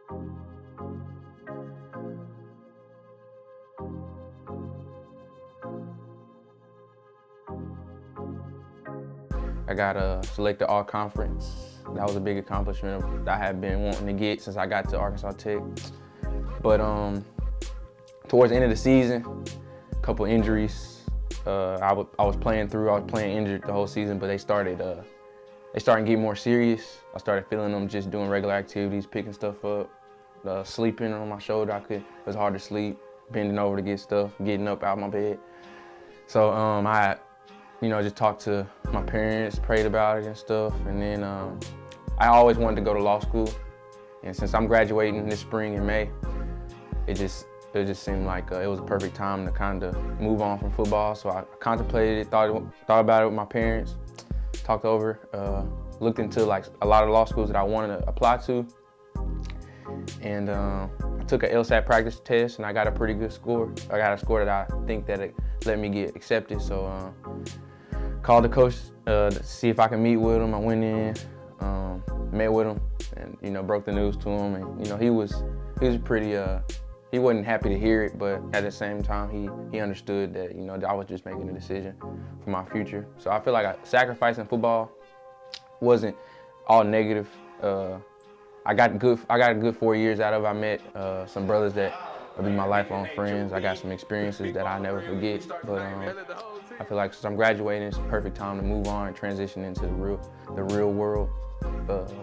I got selected all conference. That was a big accomplishment that I had been wanting to get since I got to Arkansas Tech. But towards the end of the season, a couple injuries. I was playing injured the whole season, but they started getting more serious. I started feeling them just doing regular activities, picking stuff up, sleeping on my shoulder. It was hard to sleep, bending over to get stuff, getting up out of my bed. So I just talked to my parents, prayed about it and stuff, and then I always wanted to go to law school. And since I'm graduating this spring in May, it just seemed like it was a perfect time to kind of move on from football. So I contemplated it, thought about it with my parents, talked over, looked into like a lot of law schools that I wanted to apply to, and I took an LSAT practice test and I got a pretty good score. I got a score that I think that it let me get accepted. So called the coach to see if I could meet with him. I went in, met with him, and broke the news to him. And he was pretty. He wasn't happy to hear it, but at the same time, he understood that that I was just making a decision for my future. So I feel like sacrificing football wasn't all negative. I got a good 4 years out of it. I met some brothers that will be my lifelong friends. I got some experiences that I'll never forget. But I feel like since I'm graduating, it's a perfect time to move on and transition into the real world,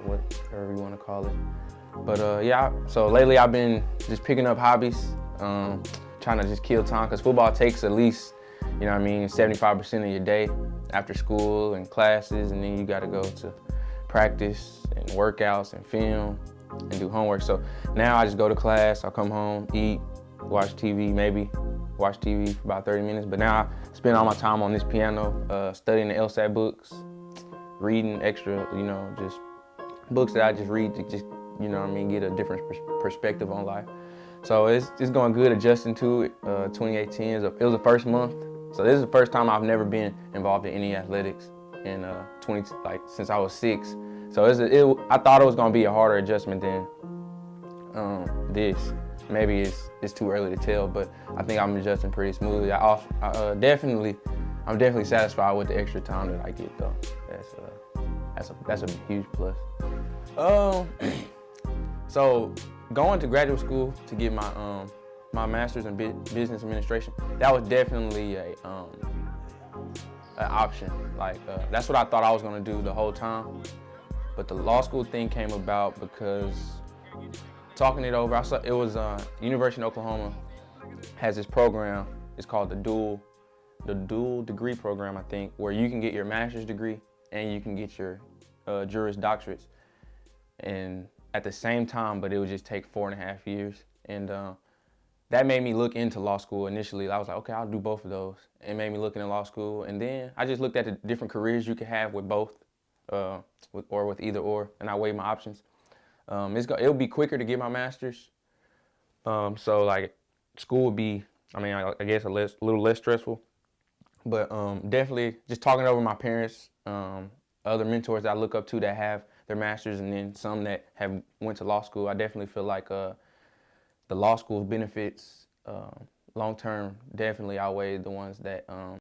whatever you want to call it. But yeah, so lately I've been just picking up hobbies, trying to just kill time, because football takes at least, 75% of your day after school and classes, and then you got to go to practice and workouts and film and do homework. So now I just go to class, I'll come home, eat, watch TV for about 30 minutes. But now I spend all my time on this piano, studying the LSAT books, reading extra, just books that I just read to just, get a different perspective on life. So it's going good, adjusting to it. 2018, it was the first month. So this is the first time I've never been involved in any athletics in since I was 6. So I thought it was going to be a harder adjustment than this. Maybe it's too early to tell, but I think I'm adjusting pretty smoothly. I'm definitely satisfied with the extra time that I get, though. That's a huge plus. So going to graduate school to get my master's in business administration, that was definitely an option. That's what I thought I was going to do the whole time. But the law school thing came about because talking it over, it was University of Oklahoma has this program. It's called the dual degree program, I think, where you can get your master's degree and you can get your Juris Doctorates, and at the same time, but it would just take 4.5 years. And that made me look into law school initially. I was like, okay, I'll do both of those. It made me look into law school, and then I just looked at the different careers you could have with both, with either or, and I weighed my options. It'll be quicker to get my master's. So like school would be, I guess a little less stressful. But definitely just talking over my parents, other mentors that I look up to that have their masters, and then some that have went to law school. I definitely feel like the law school benefits long term definitely outweigh the ones that